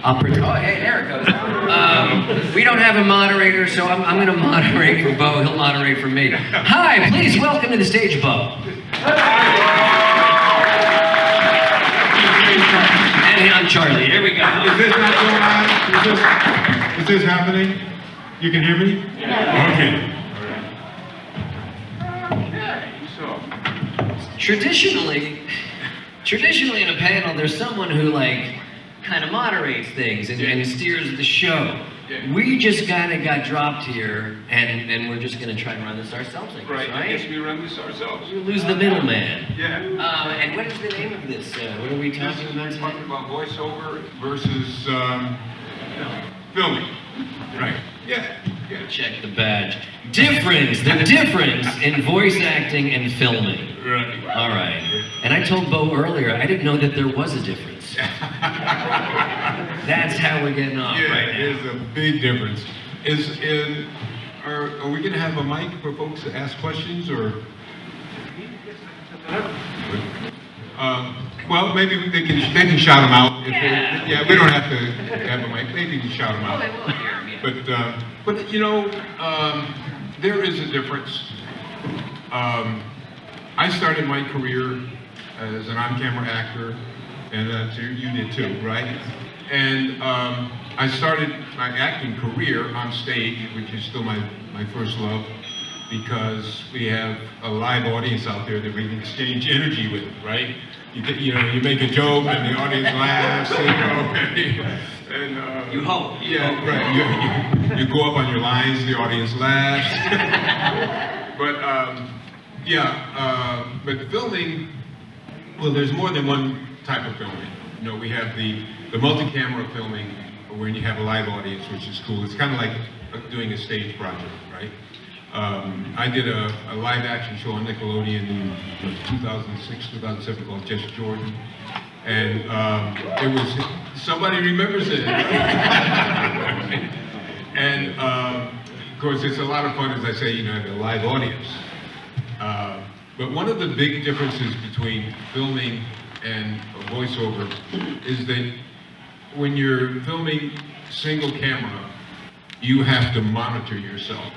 Oh, hey, there it goes. We don't have a moderator, so I'm going to moderate for Beau. He'll moderate for me. Hi, please welcome to the stage, Beau. And I'm Charlie. Here we go. Is this not going on? Is this happening? You can hear me? Yeah. Okay. Traditionally in a panel, there's someone who kind of moderates things and steers the show. Yeah. We just kind of got dropped here, and we're just going to try and run this ourselves, I guess, Right, right? I guess we run this ourselves. We lose the middleman. Yeah. And what is the name of this? What are we talking about We're talking today? about voiceover versus filming. Right. Yeah. Yeah. Check the badge. The difference in voice acting and filming. Right. All right. And I told Beau earlier, I didn't know that there was a difference. That's how we're getting off right now. There's a big difference. Are we going to have a mic for folks to ask questions, or? Well, maybe they can shout them out. Yeah, we don't have to have a mic. Maybe we can shout them out. Well, they will hear me. But you know, there is a difference. I started my career as an on-camera actor, and you did too, right? And I started my acting career on stage, which is still my first love, because we have a live audience out there that we can exchange energy with, right? You make a joke and the audience laughs, and You hope. Yeah, right. You go up on your lines, the audience laughs. But filming, well, there's more than one type of filming. You know, we have the multi-camera filming, when you have a live audience, which is cool. It's kind of like doing a stage project, right? I did a live action show on Nickelodeon in 2006, 2007 called Just Jordan. And it was, somebody remembers it. And of course, it's a lot of fun, as I say, you have a live audience. But one of the big differences between filming and a voiceover is that when you're filming single camera, you have to monitor yourself.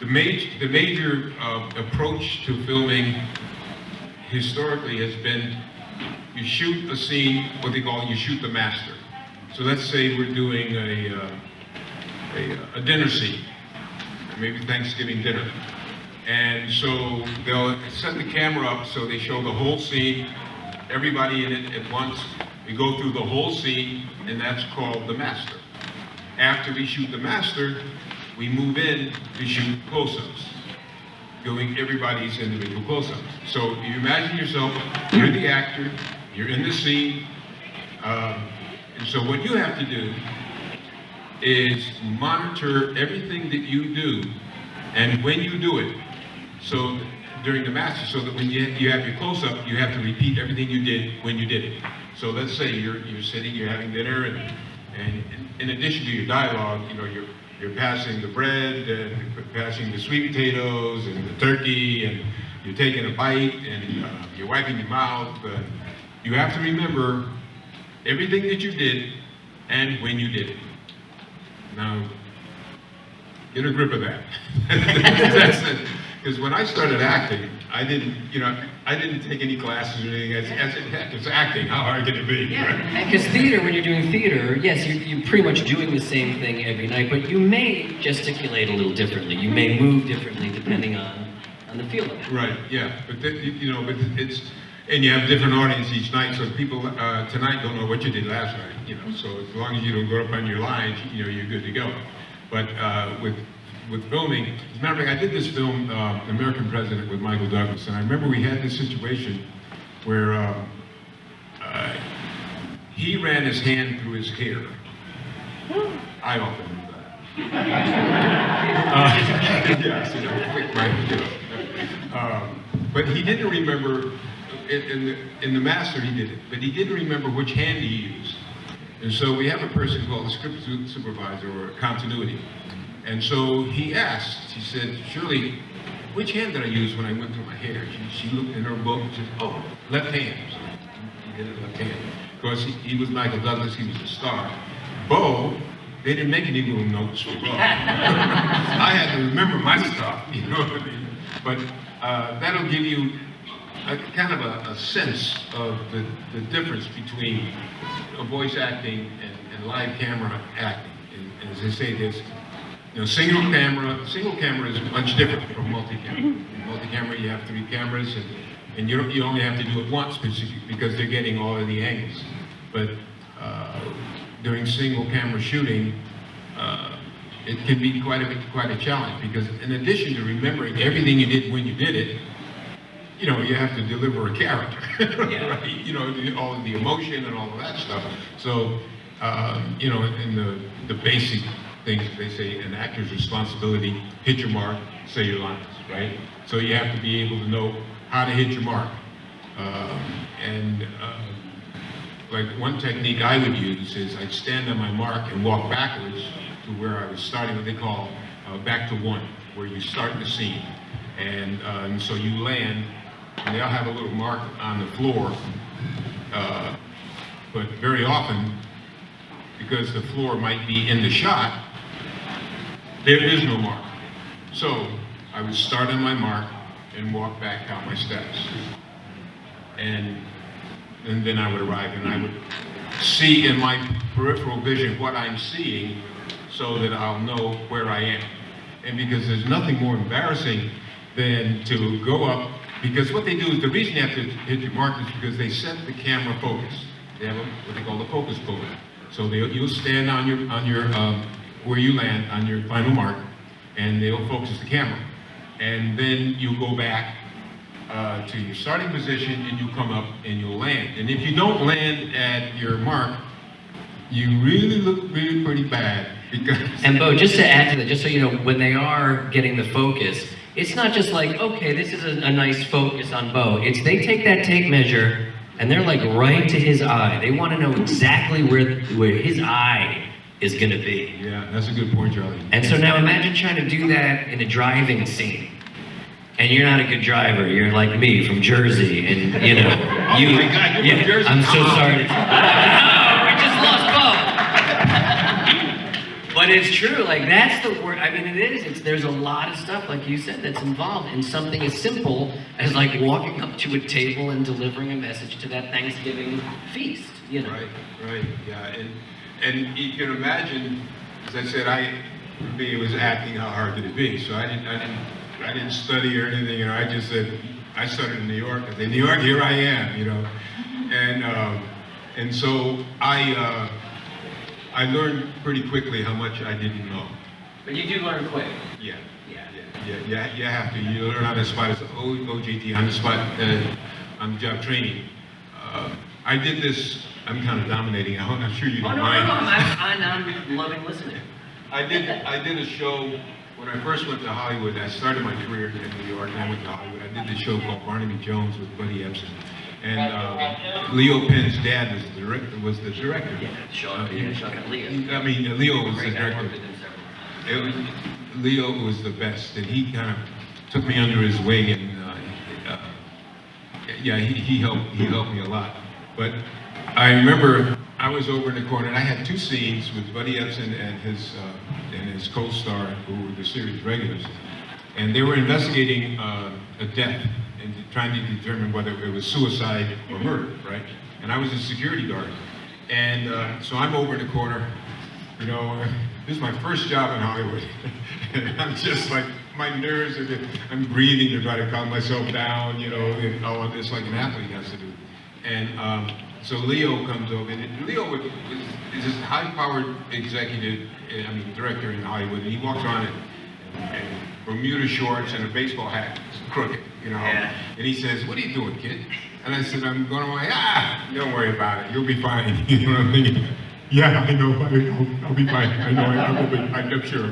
The major approach to filming historically has been you shoot a scene, what they call you shoot the master. So let's say we're doing a dinner scene, maybe Thanksgiving dinner. And so they'll set the camera up so they show the whole scene, everybody in it at once. We go through the whole scene, and that's called the master. After we shoot the master, we move in to shoot close-ups, doing everybody's individual close-ups. So you imagine yourself, you're the actor, you're in the scene, and so what you have to do is monitor everything that you do and when you do it. So during the master, so that when you have your close-up, you have to repeat everything you did when you did it. So let's say you're sitting, you're having dinner, and in addition to your dialogue, you're passing the bread, and passing the sweet potatoes, and the turkey, and you're taking a bite, and you're wiping your mouth. You have to remember everything that you did and when you did it. Now, get a grip of that. That's it. Because when I started acting, I didn't take any classes or anything. I said, heck, it's acting. How hard can it be? Yeah, because theater, when you're doing theater, yes, you're pretty much doing the same thing every night, but you may gesticulate a little differently. You may move differently depending on the feel of it. Right. Yeah. But but it's, and you have different audience each night, so people tonight don't know what you did last night. So as long as you don't go up on your lines, you're good to go. But with filming, as a matter of fact, I did this film, American President, with Michael Douglas, and I remember we had this situation where he ran his hand through his hair. I often do that. But he didn't remember, in the master he did it, but he didn't remember which hand he used. And so we have a person called a script supervisor or a continuity. And so he asked, he said, Shirley, which hand did I use when I went through my hair? She looked in her book and said, oh, left hand. So he did it left hand. because he was Michael Douglas, he was a star. Beau, they didn't make any little notes for Beau. I had to remember my stuff, you know what I mean? But that'll give you a kind of a sense of the difference between voice acting and live camera acting. And as I say, there's, you know, single camera is much different from multi-camera. In multi-camera, you have 3 cameras, and you only have to do it once because they're getting all of the angles. But during single camera shooting, it can be quite a challenge, because in addition to remembering everything you did when you did it, you know, you have to deliver a character, Yeah. right? You know, all of the emotion and all of that stuff. So, you know, in the basic things, they say an actor's responsibility: hit your mark, say your lines, right? So you have to be able to know how to hit your mark. Like one technique I would use is I'd stand on my mark and walk backwards to where I was starting, what they call back to 1, where you start the scene. And so you land, and they'll have a little mark on the floor, but very often, because the floor might be in the shot, there is no mark. So I would start on my mark and walk back down my steps. And then I would arrive, and I would see in my peripheral vision what I'm seeing, so that I'll know where I am. And because there's nothing more embarrassing than to go up, because what they do is, the reason you have to hit your mark is because they set the camera focus. They have what they call the focus puller. So you'll stand on your where you land on your final mark, and they'll focus the camera. And then you go back to your starting position, and you come up and you'll land. And if you don't land at your mark, you really look pretty bad, because... And Beau, just to add to that, just so you know, when they are getting the focus, it's not just like, okay, this is a nice focus on Beau. It's they take that tape measure and they're like right to his eye. They want to know exactly where his eye is going to be. Yeah, that's a good point, Charlie. And so now imagine trying to do that in a driving scene. And you're not a good driver. You're like me from Jersey, and you know, Oh my God, you're from Jersey. I'm so Come on. sorry. No, we just lost Beau. But it's true. Like that's the word. I mean, it is. There's a lot of stuff, like you said, that's involved in something as simple as like walking up to a table and delivering a message to that Thanksgiving feast. You know. Right, yeah, and you can imagine, as I said, for me, it was acting. How hard could it be? So I didn't study or anything, you know. I just said, I started in New York. I said, New York, here I am, you know. And so I learned pretty quickly how much I didn't know. But you do learn quick. Yeah. You have to. You learn on the spot. It's OJT, on the spot, on the job training. I did this. I'm kind of dominating. I'm sure you don't mind. I'm loving listening. I did a show when I first went to Hollywood. I started my career in New York, and I went to Hollywood. I did this show called Barnaby Jones with Buddy Epson, and Leo Penn's dad was the director. Yeah, Leo. I mean, Leo was the Great guy, director. worked with him several. Leo was the best, and he kind of took me under his wing, and yeah, he helped me a lot. But I remember I was over in the corner, and I had 2 scenes with Buddy Epson and his co-star, who were the series regulars, and they were investigating a death and trying to determine whether it was suicide or murder, right? And I was a security guard, and so I'm over in the corner. You know, this is my first job in Hollywood, and I'm just like, my nerves, I'm breathing to try to calm myself down, you know, and all of this like an athlete has to do. And so Leo comes over, and Leo is this high-powered executive, director in Hollywood, and he walks on in Bermuda shorts and a baseball hat, crooked, you know. Yeah. And he says, "What are you doing, kid?" And I said, "I'm going away." Don't worry about it. You'll be fine. You know what I'm thinking? Yeah, I know. I'll be fine. I know. I'm sure.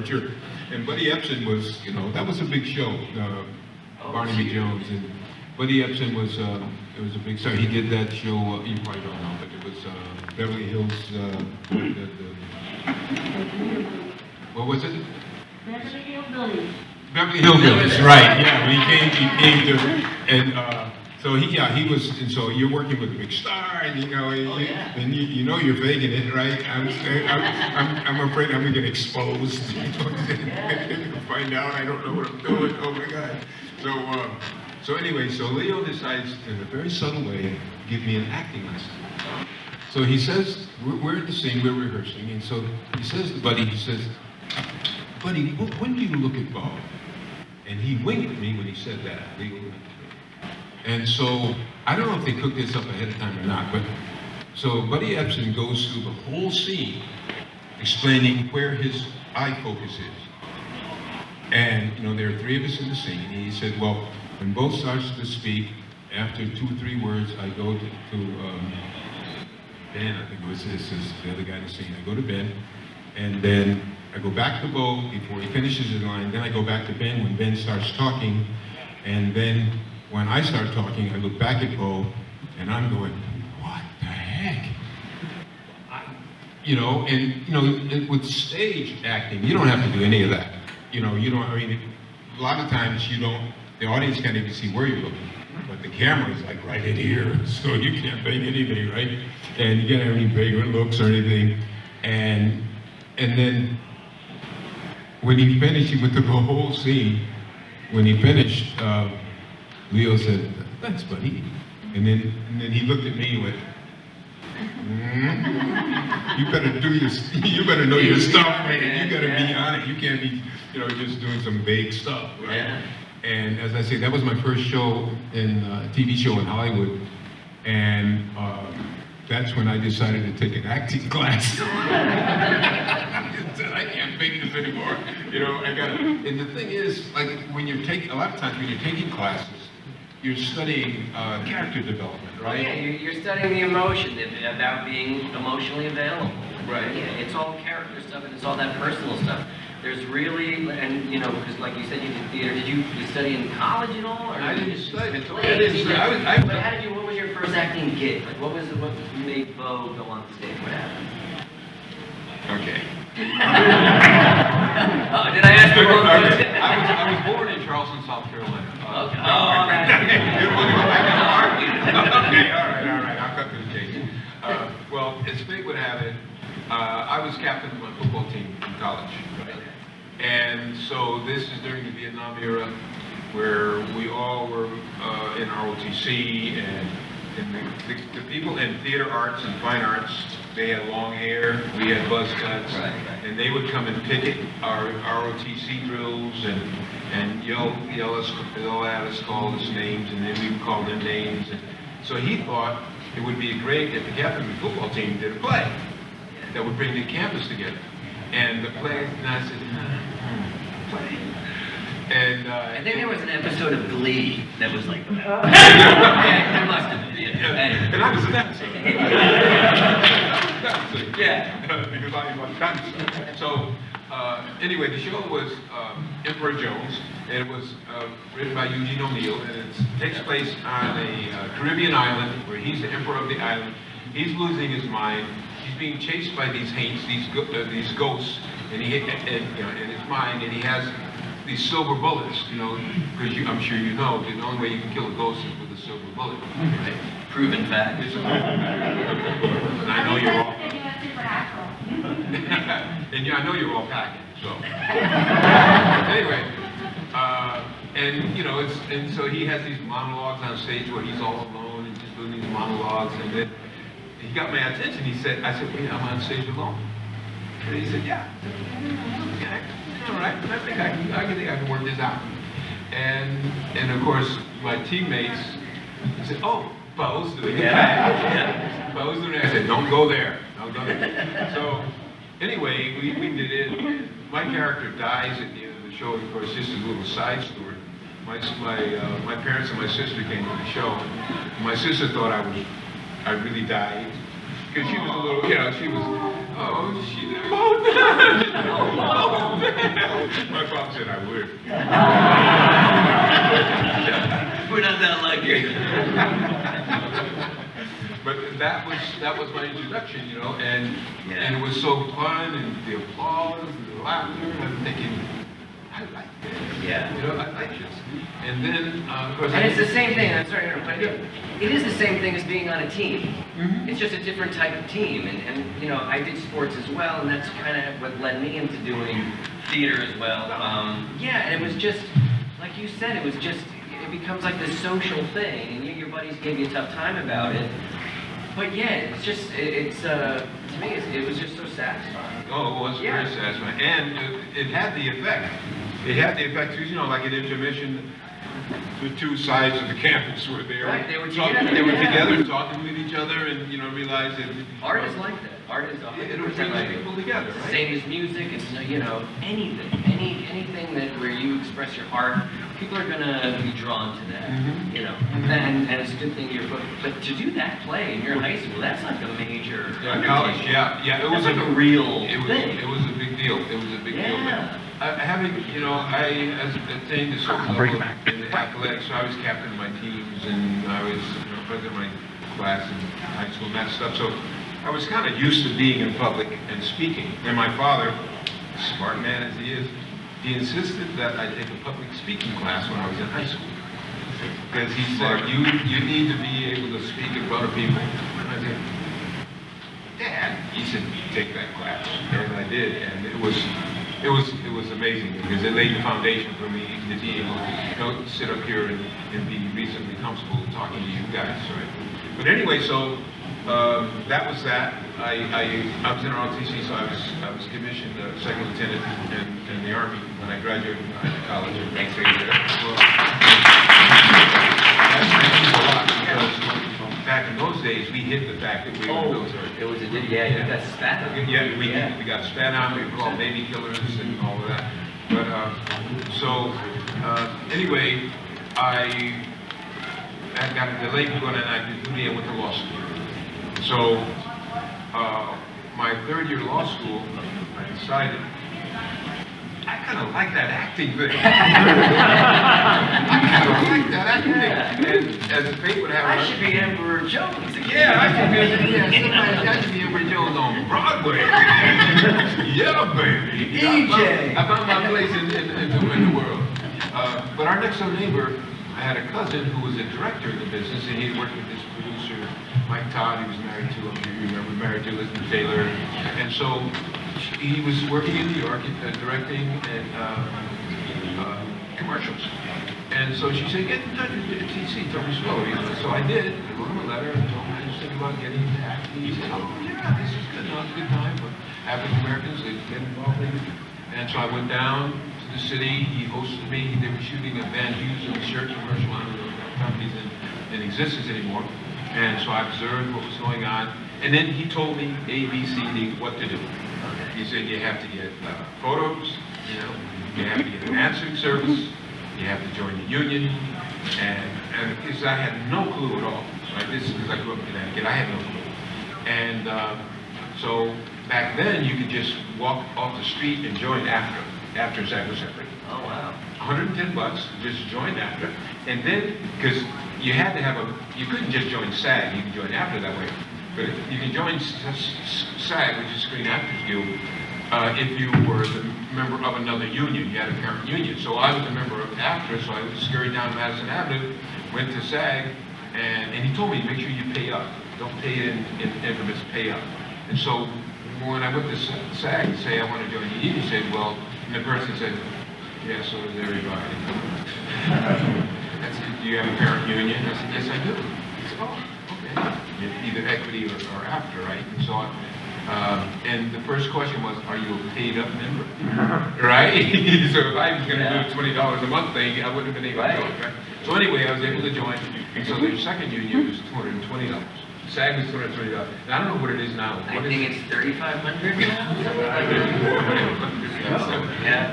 And Buddy Epson was, you know, that was a big show. Barnaby Jones, and Buddy Epson was. It was a big star. He did that show. You probably don't know, but it was Beverly Hills. What was it? Beverly Hillbillies. Beverly Hillbillies, right? Yeah, when he came to, and So he was, and so you're working with a big star, and and you know you're faking it, right? I'm afraid I'm gonna get exposed. They're gonna find out I don't know what I'm doing. Oh my God. So anyway, so Leo decides in a very subtle way to give me an acting lesson. So he says, we're at the scene, we're rehearsing, and so he says to Buddy, Buddy, when do you look at Beau? And he winked at me when he said that. Leo winked at me. And so, I don't know if they cooked this up ahead of time or not, but so Buddy Epson goes through the whole scene explaining where his eye focus is. And, there are 3 of us in the scene, and he said, well, when Beau starts to speak, after 2 or 3 words, I go to Ben, I think this is the other guy in the scene. I go to Ben, and then I go back to Beau before he finishes his line, then I go back to Ben when Ben starts talking, and then when I start talking, I look back at Beau, and I'm going, what the heck? With stage acting, you don't have to do any of that. A lot of times the audience can't even see where you're looking, but the camera is like right in here, so you can't fake anything, right? And you can't have any vagrant looks or anything. And then when he finished, he went through the whole scene. When he finished, Leo said, thanks, buddy. And then he looked at me and went, you better know your stuff, man. You gotta be on it. You can't be, just doing some vague stuff, right? Yeah. And as I say, that was my first show a TV show in Hollywood. And that's when I decided to take an acting class. I said, I can't fake this anymore. And the thing is, like, a lot of times when you're taking classes, you're studying character development, right? Yeah, you're studying the emotion about being emotionally available. Right. Yeah, it's all character stuff and it's all that personal stuff. There's really, because like you said, you did theater. Did you study in college at all? Or I didn't study. What was your first acting gig? Like, what made Beau go on stage? What happened? Okay. Did I ask the wrong question? I was born in Charleston, South Carolina. Okay. Okay, all right. I'll cut this case. Well, as fate would have it, I was captain of my football team in college, right? And so this is during the Vietnam era, where we all were in ROTC, and the people in theater arts and fine arts, they had long hair, we had buzz cuts, right. And they would come and picket our ROTC drills and yell at us, call us names, and then we would call them names. And so he thought it would be great if the captain of the football team did a play that would bring the campus together. And the play, and I said, play. And I think there was an episode of Glee that was like that. Yeah, there must have been. Yeah. And I was an episode. Yeah. Because I was dinosaur. So anyway, the show was Emperor Jones, and it was written by Eugene O'Neill, and it takes place on a Caribbean island where he's the emperor of the island. He's losing his mind. He's being chased by these haints, these ghosts, and in his mind, and he has these silver bullets, because I'm sure you know the only way you can kill a ghost is with a silver bullet, right? Proven fact. And I know you're all. And I know you're all packing, so. Anyway, and so he has these monologues on stage where he's all alone and just doing these monologues, and then he got my attention. I said, wait, I'm on stage alone. And he said, yeah. All right, I think I can work this out. And of course, my teammates said, oh, Beau's doing it. Yeah. Beau's doing it. I said, don't go there. Don't go there. So anyway, we did it. My character dies at the end of the show. Of course, just a little side story. My parents and my sister came to the show. My sister thought I really died. Because she was a little, she was, she's my mom said I would. We're not that lucky. But that was my introduction, and it was so fun, and the applause, and the laughter, and I'm thinking, I like Yeah. You know, I like this. And then, of course, And it's the same thing, I'm sorry to interrupt, but it is the same thing as being on a team. Mhm. It's just a different type of team. And you know, I did sports as well, and that's kind of what led me into doing theater as well. Yeah, and it was just, like you said, it was just, it becomes like this social thing, and your buddies gave you a tough time about it. But yeah, it's just, to me, it was just so satisfying. oh, it was very satisfying. And it had the effect. It had the effect, you know, like an intermission, the two sides of the campus were there. Right, they were talking, together, they were yeah. together, talking with each other, and, you know, realized that... Art is like that. Art is 100% It'll bring like people together, right? Same as music. It's, you know, anything that where you express your art, people are gonna be drawn to that. Mhm. You know, and it's a good thing you're. But to do that play in your high school, that's like a major. Yeah, college, undertaking. yeah, it was That's like a real it was, thing. It was a big deal. It was a big deal. Yeah. Having, you know, I attained a certain level in athletics, so I was captain of my teams, and I was, you know, president of my class in high school and that stuff. So I was kind of used to being in public and speaking. And my father, smart man as he is, he insisted that I take a public speaking class when I was in high school. Because he said, you need to be able to speak in front of people. And I said, Dad, he said, take that class. And I did, and it was amazing because it laid the foundation for me to be able to, you know, sit up here and be reasonably comfortable talking to you guys, right? But anyway, so that was that. I was in ROTC, so I was commissioned second lieutenant in the Army when I graduated from college. Thanks for That means a lot because back in those days, we hid the fact that we were in the military. It was you got spat on. Yeah, we got spat on, we were called baby killers and all of that. But, anyway, I got a delayed going on active duty and went to law school. So, my third year law school, I decided, I kind of like that acting thing. I kind of like that acting thing. And as fate would have it, I should be Emperor Jones again. yeah, I should be, somebody got to be Emperor Jones on Broadway. Yeah, baby. DJ. I found my place in the world. But our next door neighbor, I had a cousin who was a director in the business, and he had worked with this producer, Mike Todd, he was married to, if you remember, married to Elizabeth Taylor. And so he was working in New York, directing and commercials. And so she said, get in touch with TC, Tony Slow. So I did. I wrote him a letter and told him I was thinking about getting into acting. He said, oh yeah, this is good. No, it's a good time for African Americans to get involved in it. And so I went down to the city. He hosted me. They were shooting a Van Heusen shirt commercial. I don't know if that company's in existence anymore. And so I observed what was going on. And then he told me A, B, C, D, what to do. He said you have to get photos, you know, you have to get an answering service, you have to join the union, and because I had no clue at all. Right? This is because I grew up in Connecticut, I had no clue. And so back then you could just walk off the street and join after SAG was separate. Oh wow. $110, just join after. And then, because you had to have you couldn't just join SAG, you could join after that way. But you can join SAG, which is Screen Actors Guild, if you were the member of another union. You had a parent union. So I was a member of AFTRA, so I scurried down Madison Avenue, went to SAG, and he told me, make sure you pay up. Don't pay in increments, pay up. And so when I went to SAG to say I want to join the union, he said, well, and the person said, yeah, so does everybody. I said, do you have a parent union? I said, yes, I do. He said, oh, okay. Either equity or after, right? And so and the first question was, are you a paid up member? Right? So if I was going to do a $20 a month thing, I wouldn't have been able to do it, right? So anyway, I was able to join. And so the second union was $220. SAG was $220. And I don't know what it is now. I think it's $3,500 now.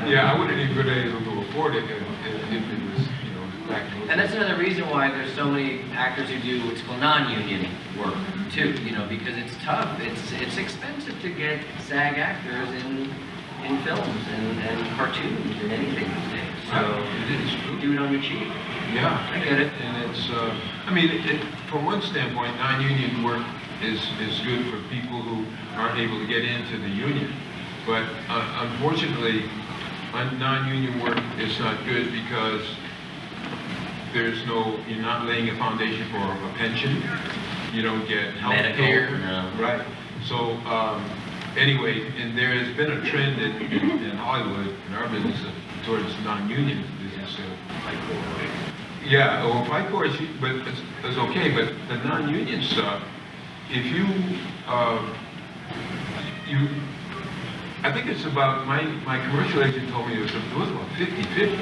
Yeah, I wouldn't even been able to afford it if it was, you know, back in those And that's another reason why there's so many actors who do what's called non-union work too, you know, because it's tough. It's expensive to get SAG actors in films and cartoons and anything these days. So it is true. do it on your cheap. Yeah, I get it. And it's, I mean, from one standpoint, non-union work is good for people who aren't able to get into the union. But unfortunately, non-union work is not good because you're not laying a foundation for a pension. You don't get health care. Right. So anyway, and there has been a trend in Hollywood, in our business, towards non-union business. Yeah, well, FICOR is, but it's okay, but the non-union stuff, if I think it's about, my commercial agent told me it was about 50-50.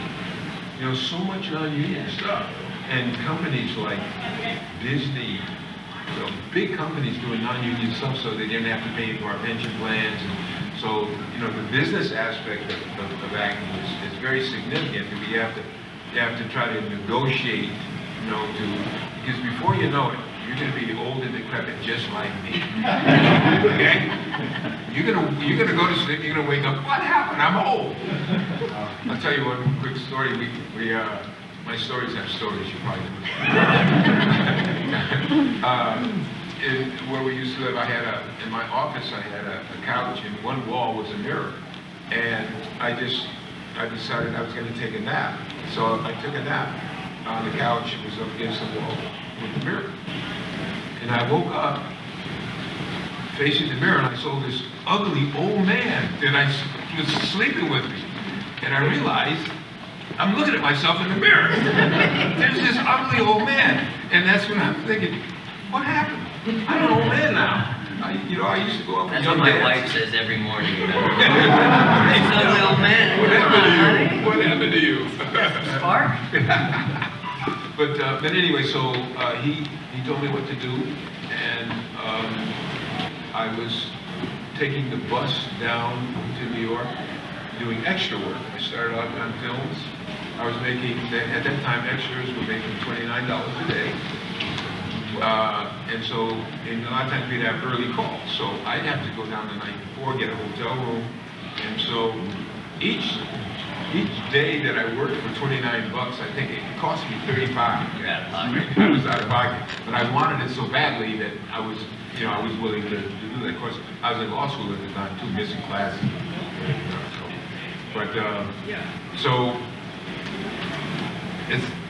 You know, so much non-union stuff. And companies like Disney, big companies doing non-union stuff so they didn't have to pay into our pension plans. And so, the business aspect of acting is very significant. And you have to try to negotiate, because before you know it, you're going to be old and decrepit just like me. Okay? You're gonna go to sleep. You're gonna wake up. What happened? I'm old. I'll tell you one quick story. My stories have stories. You probably know. Where we used to live, in my office I had a couch, and one wall was a mirror, and I decided I was going to take a nap. So I took a nap on the couch. It was up against the wall with the mirror. And I woke up facing the mirror, and I saw this ugly old man that was sleeping with me. And I realized I'm looking at myself in the mirror. There's this ugly old man. And that's when I'm thinking, what happened? I'm an old man now. I used to go up with That's young what my dads. wife says every morning. It's ugly old man. What happened to you? What happened to you? Spark? But anyway, so he told me what to do, and I was taking the bus down to New York, doing extra work. I started out on films. I was making, at that time, extras were making $29 a day. And so, a lot of times we'd have early calls. So I'd have to go down the night before, get a hotel room. And so each day that I worked for 29 bucks, I think it cost me 35. You're out of pocket. I was out of pocket. But I wanted it so badly that I was willing to do that. Of course, I was in law school at the time, too, missing classes. So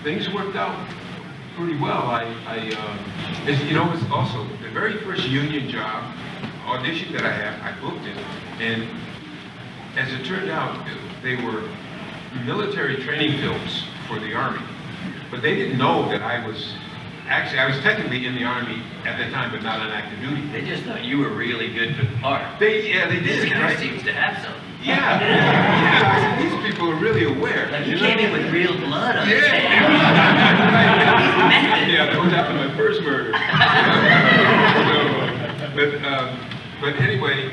things worked out pretty well. It's also the very first union job audition that I had, I booked it, and as it turned out, they were military training films for the Army, but they didn't know that I was technically in the Army at that time, but not on active duty. They just thought you were really good for the part. They did. This guy Right? seems to have something. Yeah. I said, these people are really aware. Like he came in with real blood on his Yeah. hands. Yeah, that was after my first murder. But anyway,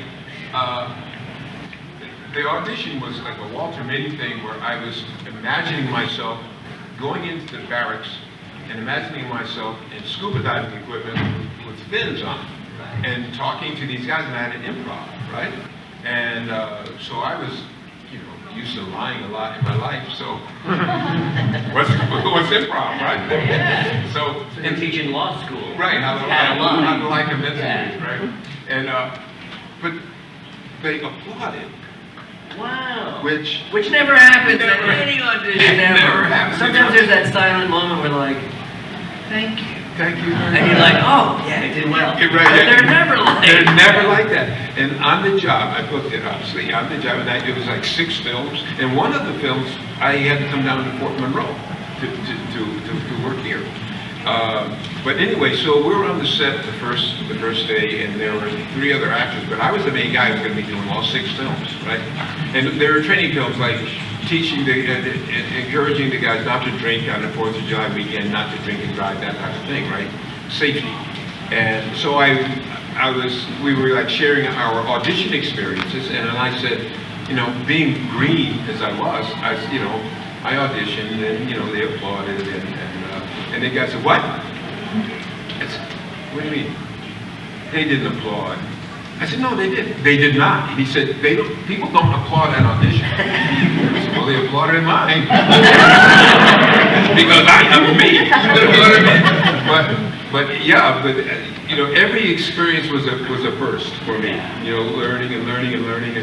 the audition was like a Walter Mitty thing where I was imagining myself going into the barracks and imagining myself in scuba diving equipment with fins on and talking to these guys, and I had an improv, right? And so I was, used to lying a lot in my life, so what's improv, right? Yeah. So And teaching law school. right, how to lie convincingly, right? And but they applauded. Wow. Which never happens Never- at any audition it ever. never happens. Sometimes there's that silent moment where like, thank you. Thank you very much. And you're like, oh, yeah, I did well. You're right. But they're never like They're never like that. And on the job, I booked it obviously. On the job, and it was like 6 films. And one of the films, I had to come down to Fort Monroe to work here. But anyway, so we were on the set the first day, and there were 3 other actors, but I was the main guy who was going to be doing all 6 films, right? And there were training films like teaching, encouraging the guys not to drink on the 4th of July weekend, not to drink and drive, that type of thing, right? Safety. And so we were like sharing our audition experiences, and then I said, being green as I was, I auditioned, and they applauded, and the guy said, what? I said, what do you mean? They didn't applaud. I said, no, they did. They did not. He said, people don't applaud at audition. I said, well, they applauded in mine. Because I am me. You know what I mean? But every experience was a first for me. Learning and learning and learning.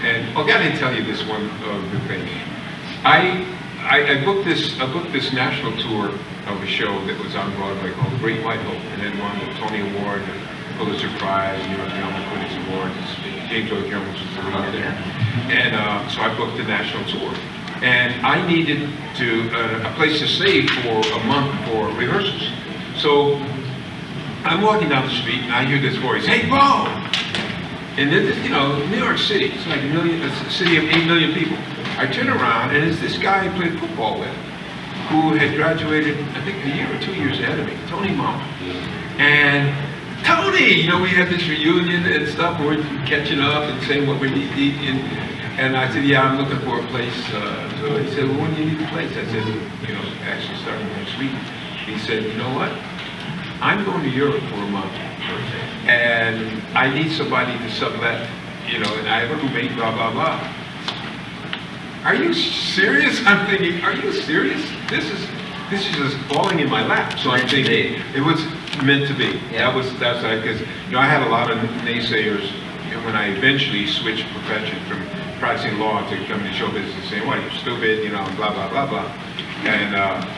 And okay, I didn't tell you this one good thing. I booked this national tour of a show that was on Broadway called The Great White Hope, and it won the Tony Award, the Pulitzer Prize, New York Drama Critics Award. James Earl Jones was the lead there, and so I booked the national tour. And I needed a place to stay for a month for rehearsals. So I'm walking down the street and I hear this voice, "Hey, Beau!" And then, New York City, it's like it's a city of 8 million people. I turn around and it's this guy I played football with, who had graduated, I think, a year or 2 years ahead of me, Tony Mama. And Tony, we had this reunion and stuff, we're catching up and saying what we need to eat. And I said, yeah, I'm looking for a place. So he said, well, when do you need the place? I said, actually starting next week. He said, you know what? I'm going to Europe for a month. And I need somebody to sublet, and I have a roommate, blah, blah, blah. Are you serious? I'm thinking, are you serious? This is just falling in my lap. So I'm thinking, it was meant to be. Yeah. That's like, because, I had a lot of naysayers when I eventually switched profession from practicing law to coming to show business, saying, "What, you're stupid," blah, blah, blah, blah. And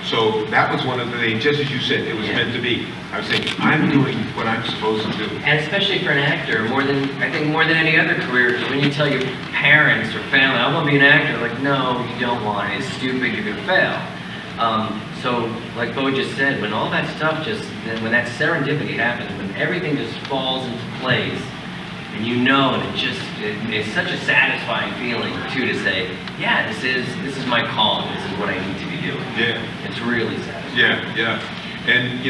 so that was one of the things, just as you said, it was meant to be. I was thinking, I'm doing what I'm supposed to do. And especially for an actor, more than any other career, when you tell your parents or family, "I want to be an actor," they're like, "No, you don't want it. It's stupid. You're going to fail." So, like Beau just said, when all that stuff when that serendipity happens, when everything just falls into place, and and it's such a satisfying feeling too to say, yeah, this is my calling. This is what I need to be doing. Yeah. It's really satisfying. Yeah. And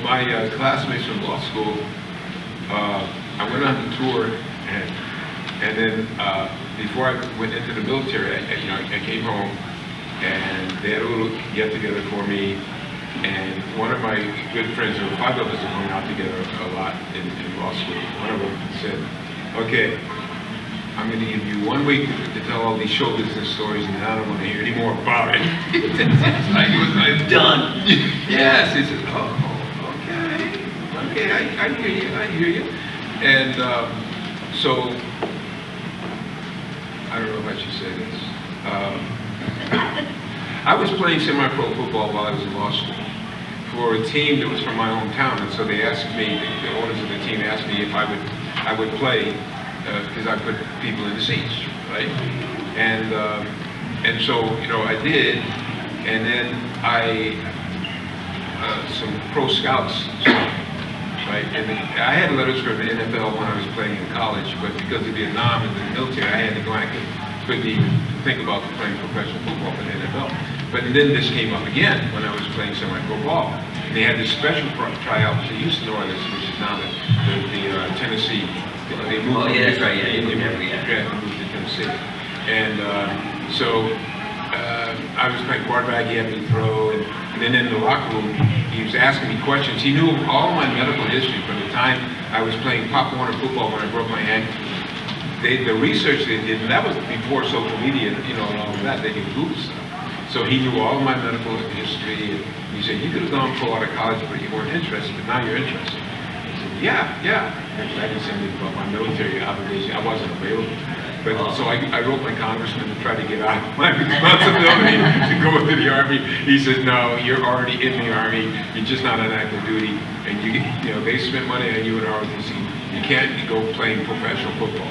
my classmates from law school, I went on the tour, and then before I went into the military, I came home, and they had a little get together for me. And one of my good friends, there were 5 of us that hung out together a lot in law school. One of them said, "Okay, I'm going to give you 1 week to tell all these show business stories, and I don't want to hear any more about it." It was like, Done. Yes. He said, "Oh, okay, I hear you. And so, I don't know if I should say this. I was playing semi-pro football while I was in law school for a team that was from my hometown, and so they asked me, the owners of the team asked me if I would play, because I put people in the seats, right? And so, I did, and then some pro scouts saw me, right? And I had letters from the NFL when I was playing in college, but because of Vietnam and the military, I had to go. I couldn't even think about playing professional football in the NFL. But then this came up again when I was playing semi-pro ball. And they had this special tryout to Houston Oilers, which is now the Tennessee. They moved. Oh, yeah, that's right. Yeah, They moved to Tennessee. And so I was playing quarterback. He had me throw, and then in the locker room, he was asking me questions. He knew all my medical history from the time I was playing Pop Warner football when I broke my ankle. The research they did, and that was before social media, and all of that. They could Google stuff. So he knew all of my medical history, and he said, "You could have gone pro out of college, but you weren't interested, but now you're interested." I said, yeah. And I didn't say anything about my military obligation. I wasn't available. But so I wrote my congressman to try to get out of my responsibility to go into the Army. He said, "No, you're already in the Army. You're just not on active duty, and they spent money on you in ROTC. You can't go playing professional football."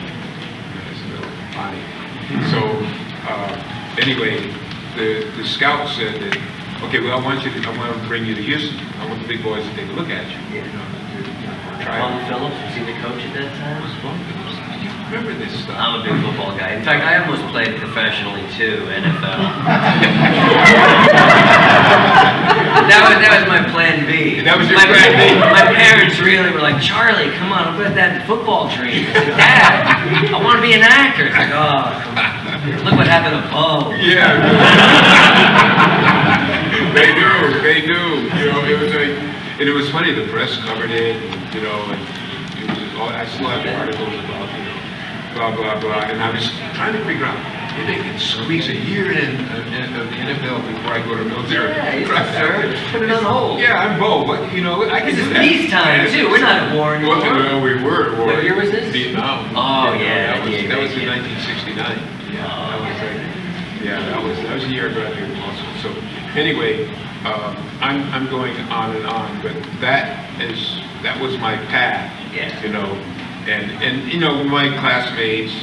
Fine. So anyway, the scout said that, "Okay, well, I want to bring you to Houston. I want the big boys to take a look at you." Try Vaughn Phillips, was he the coach at that time? You remember this stuff? I'm a big football guy. In fact, I almost played professionally too, NFL. That was my plan B. That was your plan B? My parents really were like, "Charlie, come on, look at that football dream." I said, "Dad, I want to be an actor." It's like, "Oh, come on. Look what happened to Beau." Yeah. They knew. It was like, and it was funny. The press covered it, and it was just all. I still have the articles about blah blah blah, and I was trying to figure out if they could squeeze a year in of the NFL before I go to military. Yeah, sir. Put it on hold. Yeah, I'm Beau, but I can This do is that. peacetime too. We're not at war anymore. Well, we were at war. What year was this? Vietnam. Oh, yeah, That was in yeah. 1969. Yeah, that was like, yeah, that was a year I graduated from law school. So anyway, I'm going on and on, but that was my path. Yeah. You know, and you know, my classmates,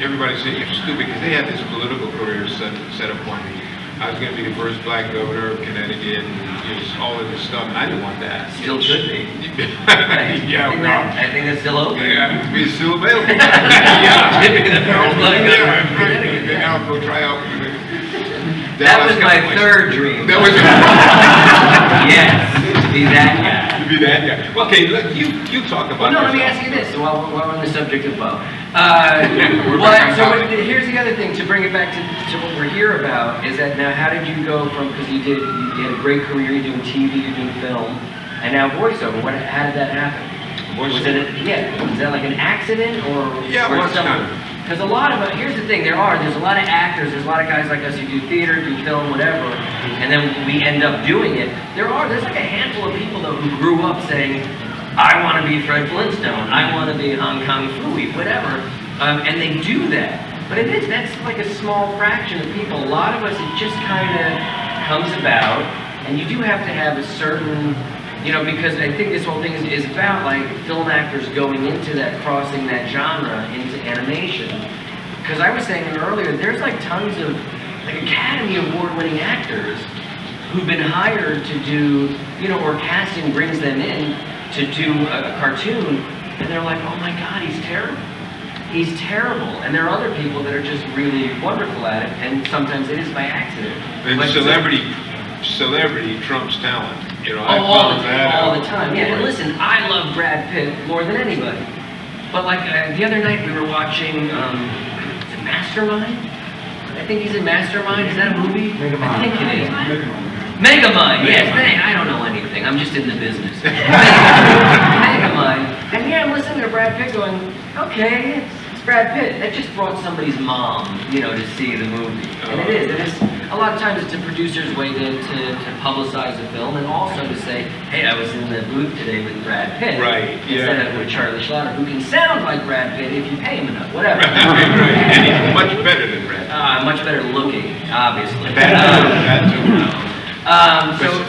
everybody said you're stupid because they had this political career set up for me. I was going to be the first black governor of Connecticut, and just all of this stuff, and I didn't want that. Still should be. Yeah, I think that's still open. yeah, it's still available. Yeah. The first black governor of Yeah, Connecticut. right. Now I'll go try out. That was my third dream. That was Yes, to be that guy. to be that guy. Okay, look, you talk about. Well, no, let me yourself. ask you this, while we're on the subject of Beau. So here's the other thing, to bring it back to what we're here about, is that now how did you go from, because you had a great career, you're doing TV, you're doing film, and now voiceover, how did that happen? Was that like an accident, or? Yeah, or well, it's something? kind of. Because a lot of, here's the thing, there's a lot of actors, there's a lot of guys like us who do theater, do film, whatever, and then we end up doing it. There's like a handful of people though who grew up saying, I want to be Fred Flintstone, I want to be Hong Kong Phooey, whatever, and they do that. But that's like a small fraction of people. A lot of us, it just kind of comes about, and you do have to have a certain, you know, because I think this whole thing is about like film actors going into that, crossing that genre into animation. Because I was saying earlier, there's like tons of like Academy Award-winning actors who've been hired to do, you know, or casting brings them in to do a cartoon, and they're like, oh my God, he's terrible. He's terrible. And there are other people that are just really wonderful at it, and sometimes it is by accident. And But celebrity trumps talent. You know, Oh, I found that all out. the time. Yeah, and listen, I love Brad Pitt more than anybody. But like the other night we were watching, is it Mastermind? I think he's in Mastermind. Is that a movie? I think it is. Megamind, yes. I don't know anything. I'm just in the business. Megamind. And yeah, I'm listening to Brad Pitt going, okay, it's Brad Pitt. That just brought somebody's mom, you know, to see the movie. And it is. A lot of times it's a producer's way to publicize the film, and also to say, hey, I was in the booth today with Brad Pitt. Right, yeah. Instead of with Charlie Schlatter, who can sound like Brad Pitt if you pay him enough, whatever. Right. And he's much better than Brad. Much better looking, obviously. That too.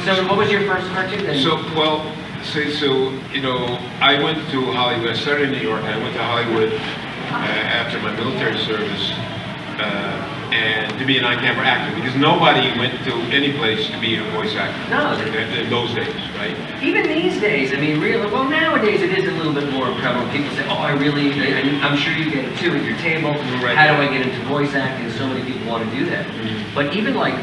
So what was your first cartoon then? So, you know, I went to Hollywood. I started in New York, and I went to Hollywood after my military service, and to be an on-camera actor, because nobody went to any place to be a voice actor. No. In those days, right? Even these days, I mean, really, well, nowadays it is a little bit more prevalent. People say, oh, I'm sure you get it too at your table. Right. How do I get into voice acting? So many people want to do that. Mm-hmm. But even like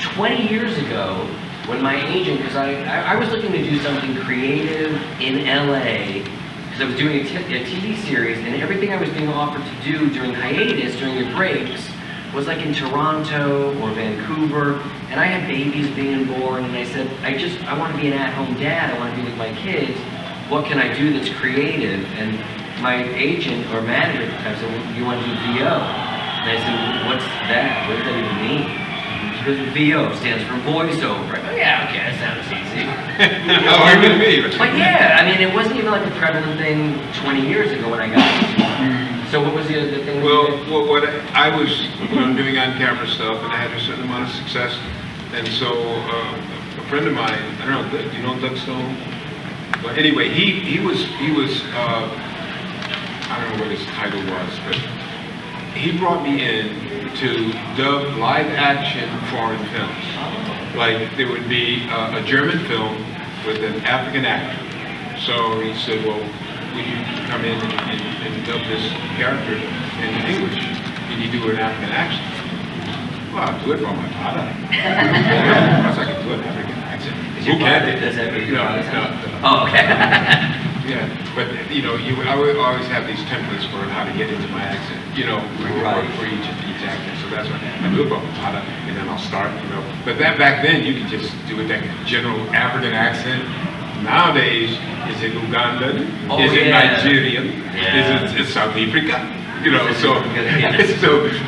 20 years ago, when my agent, because I was looking to do something creative in LA, because I was doing a TV series, and everything I was being offered to do during hiatus, during your breaks, was like in Toronto or Vancouver, and I had babies being born, and I said, I want to be an at-home dad, I want to be with my kids, what can I do that's creative? And my agent or manager at the time said, well, you want to do VO? And I said, well, what's that? What does that even mean? Because VO stands for voiceover. I go, yeah, okay, that sounds easy. Oh, I would be. But yeah, I mean, it wasn't even like a prevalent thing 20 years ago when I got it. So what was the thing? Well, what I was, you know, doing on-camera stuff, and I had a certain amount of success, and so a friend of mine, I don't know, do you know Doug Stone? But anyway, he was I don't know what his title was, but he brought me in to dub live-action foreign films. Like there would be a German film with an African actor. So he said, well, will you come in and dub this character in English? Can you do an African accent? Well, I'll do it from my father. Of course I can do an African accent. Who can? Does that make No. Oh, okay. Yeah, but you know, I would always have these templates for how to get into my accent, you know, for each actor. So that's why I do it from my father, and then I'll start, you know. But back then, you could just do it that general African accent. Nowadays, is it Ugandan? Is it Nigerian? Yeah. Is it South Africa? You know, so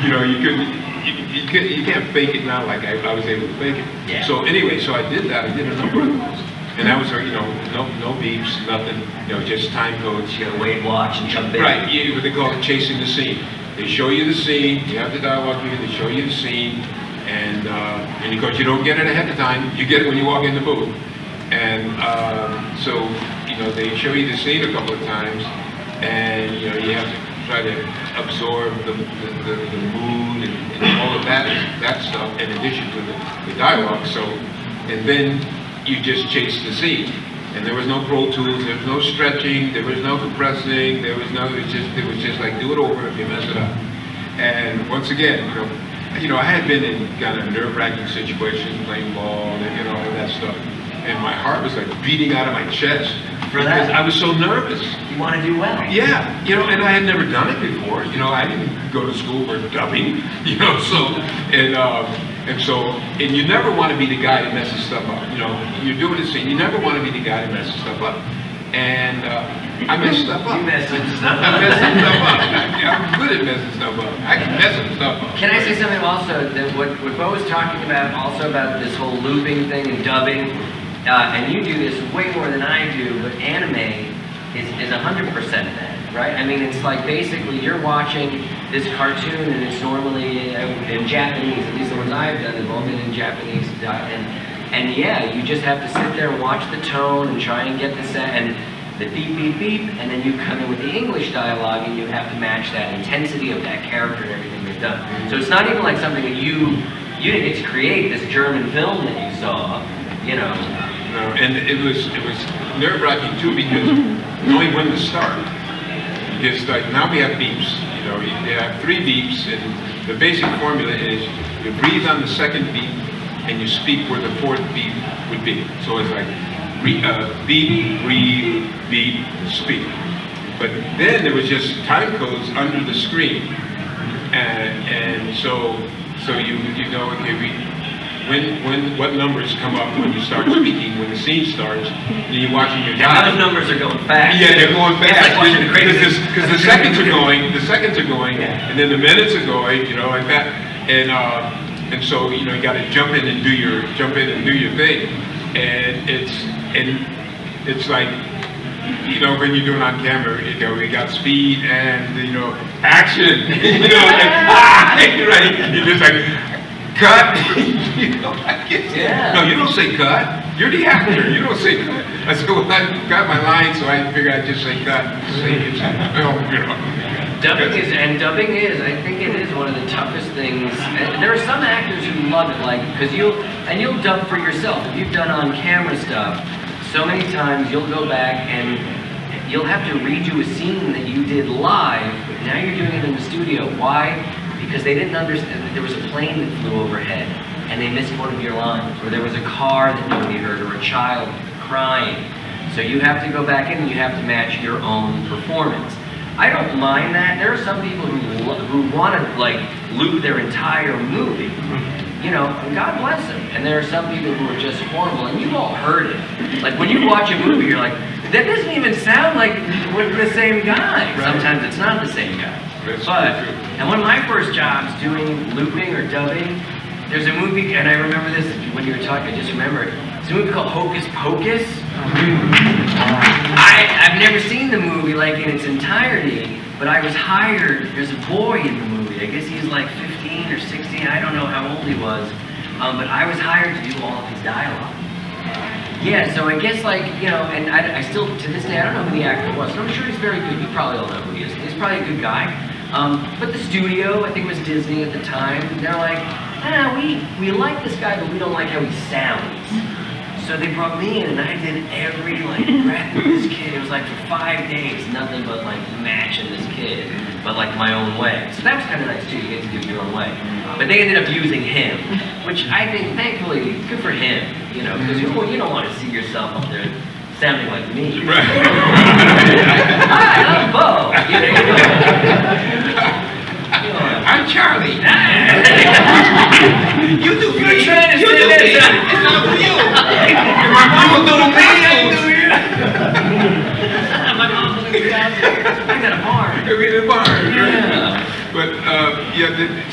you know, you can't fake it now like I was able to fake it. Yeah. So anyway, so I did that. I did a number of those, and that was, you know, no beeps, nothing. You know, just time codes. You gotta wait, watch, and jump in. Right. What they call it, chasing the scene. They show you the scene, you have the dialogue here, they show you the scene, and of course you don't get it ahead of time, you get it when you walk in the booth. And so, you know, they show you the scene a couple of times, and you know, you have to try to absorb the mood and all of that stuff in addition to the dialogue. So, and then you just chase the scene. And there was no Pro Tools, there was no stretching, there was no compressing, there was just like, do it over if you mess it up. And once again, you know, I had been in kind of nerve-wracking situations, playing ball, and you know, all that stuff. And my heart was like beating out of my chest. Because I was so nervous. You want to do well. Yeah, you know, and I had never done it before. You know, I didn't go to school for dubbing, you know, so, and you never want to be the guy that messes stuff up. You know, you're doing a scene, you never want to be the guy that messes stuff up. And I messed stuff up. You messed stuff up. I messed stuff up. I'm good at messing stuff up. I can mess some stuff up. Can I say something also, that what Beau was talking about, also about this whole looping thing and dubbing, and you do this way more than I do, but anime is 100% that, right? I mean, it's like basically you're watching this cartoon and it's normally in Japanese, at least the ones I've done, they've all been in Japanese, and yeah, you just have to sit there and watch the tone and try and get the set, and the beep, beep, beep, and then you come in with the English dialogue and you have to match that intensity of that character and everything they've done. So it's not even like something that you didn't get to create, this German film that you saw, you know. No, and it was nerve-wracking too, because knowing when to start. It's like, now we have beeps, you know, you have 3 beeps, and the basic formula is you breathe on the second beep and you speak where the 4th beep would be. So it's like beep, breathe, beep, speak. But then there was just time codes under the screen, and so you know, okay, what numbers come up when you start speaking, when the scene starts, and you're watching your guy. Those numbers are going fast. Yeah, they're going fast. Because the seconds are going, and then the minutes are going, you know, like that. And so, you know, you got to jump in and do your thing. And it's like, you know, when you're doing it on camera, you know, we got speed and, you know, action. You know, like, right? You're just like, cut. You know, no, you don't say cut. You're the actor. You don't say cut. I said, well, I got my line, so I figured I'd just say cut. Dubbing is, I think it is one of the toughest things. And there are some actors who love it, like, because you'll dub for yourself. If you've done on-camera stuff, so many times you'll go back and you'll have to redo a scene that you did live, but now you're doing it in the studio. Why? Because they didn't understand that there was a plane that flew overhead and they missed one of your lines, or there was a car that nobody heard, or a child crying. So you have to go back in and you have to match your own performance. I don't mind that. There are some people who want to like loop their entire movie, you know, and God bless them. And there are some people who are just horrible, and you've all heard it. Like when you watch a movie, you're like, that doesn't even sound like the same guy. Sometimes it's not the same guy. And one of my first jobs doing looping or dubbing, there's a movie, and I remember this when you were talking, I just remember it. It's a movie called Hocus Pocus. I've never seen the movie like in its entirety, but I was hired, there's a boy in the movie, I guess he's like 15 or 16, I don't know how old he was, but I was hired to do all of his dialogue. Yeah, so I guess like, you know, and I still, to this day, I don't know who the actor was, and I'm sure he's very good, you probably all know who he is, he's probably a good guy. But the studio, I think it was Disney at the time, they're like, we like this guy, but we don't like how he sounds. So they brought me in, and I did every like breath with this kid. It was like for 5 days, nothing but like matching this kid, but like my own way. So that was kind of nice too. You get to do your own way. But they ended up using him, which I think, thankfully, good for him. You know, because you don't want to see yourself up there sounding like me. Right. Hi, I'm Beau. I'm Charlie. You do me. You're trying to you say do that. me. It's not for you. My mom do me. My mom's looking down there. I got a barn. I mean, a barn. Yeah. But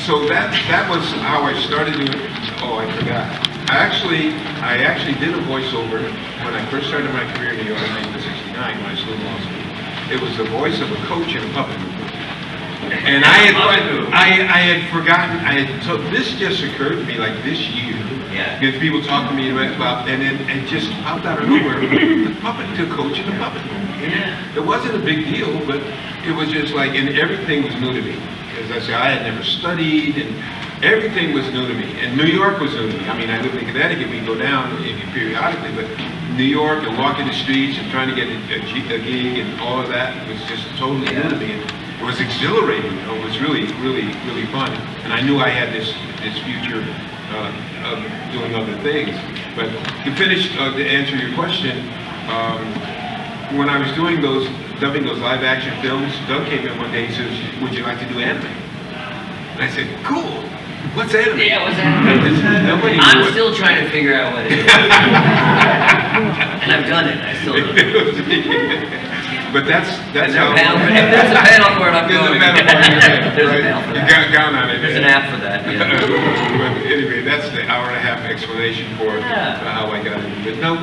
so that was how I started doing. Oh, I forgot. I actually did a voiceover when I first started my career in New York in 1969 when I was still in law school. It was the voice of a coach in a puppet movie. And I had forgotten, so this just occurred to me like this year. Yeah. Because people talk to me about, and then it just popped out of nowhere, the puppet, to coach in the puppet. Yeah. It wasn't a big deal, but it was just like, and everything was new to me. As I said, I had never studied, and everything was new to me. And New York was new to me. I mean, I lived in Connecticut, we go down periodically, but New York and walking the streets and trying to get a gig and all of that was just totally new to me. And it was exhilarating. It was really, really, really fun. And I knew I had this future of doing other things. But to finish, to answer your question, when I was dubbing those live action films, Doug came in one day and says, "Would you like to do anime?" And I said, "Cool. What's anime?" Yeah, what's anime? I'm still trying to figure out what it is. And I've done it. I still don't know. But that's If there's a panel for it, I'm going. There's a panel There's a panel for You that. got on it. There's an app for that. Yeah. But anyway, that's the hour-and-a-half explanation for how I got into it. Now,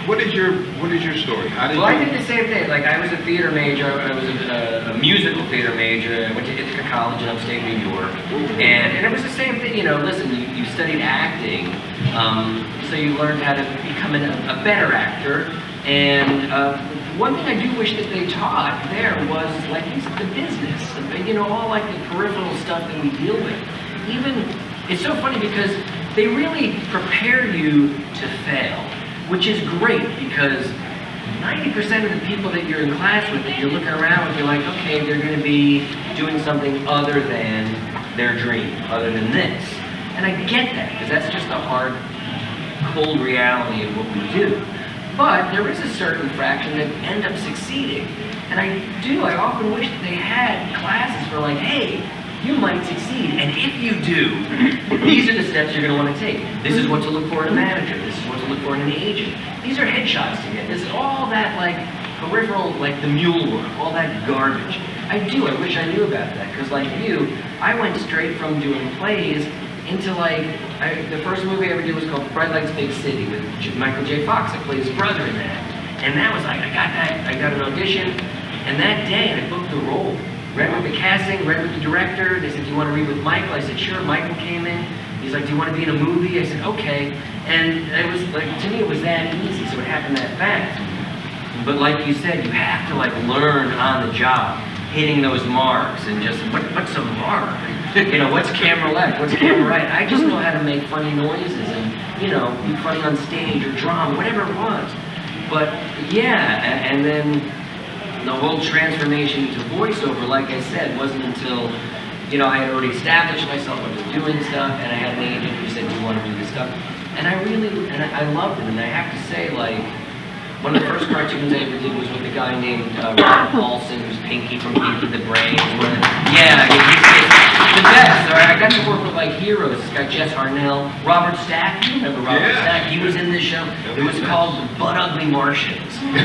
what is your story? How did Well, I you? did the same thing. Like, I was a theater major. I was a musical theater major. I went to Ithaca College in upstate New York. And it was the same thing. You know, listen, you studied acting, so you learned how to become a better actor. And one thing I do wish that they taught there was, like, the business. You know, all like the peripheral stuff that we deal with. Even, it's so funny because they really prepare you to fail, which is great because 90% of the people that you're in class with, that you're looking around with, you're like, okay, they're going to be doing something other than their dream, other than this. And I get that, because that's just the hard, cold reality of what we do. But there is a certain fraction that end up succeeding. And I often wish that they had classes for like, hey, you might succeed. And if you do, these are the steps you're going to want to take. This is what to look for in a manager. This is what to look for in an agent. These are headshots to get. This is all that like peripheral, like the mule work, all that garbage. I wish I knew about that. Because like you, I went straight from doing plays into like, the first movie I ever did was called Bright Lights Big City with Michael J. Fox. I played his brother in that. And that was like, I got an audition, and that day I booked the role. Read with the casting, read with the director. They said, "Do you want to read with Michael?" I said, "Sure." Michael came in. He's like, "Do you want to be in a movie?" I said, "Okay." And it was like, to me, it was that easy, so it happened that fast. But like you said, you have to like learn on the job, hitting those marks, and just, what's a mark? You know, what's camera left, what's camera right? I just know how to make funny noises and, you know, be funny on stage or drama, whatever it was. But yeah, and then the whole transformation to voiceover, like I said, wasn't until, you know, I had already established myself, I was doing stuff, and I had an agent who said, "Do you want to do this stuff?" And I loved it, and I have to say, like, one of the first cartoons I ever did was with a guy named Ron Paulson, who's Pinky from Pinky the Brain. Yeah, he's the best. All right, I got to work with like heroes. This guy Jess Harnell, Robert Stack. You remember Robert Stack? He was in this show. It was called Butt Ugly Martians. Well,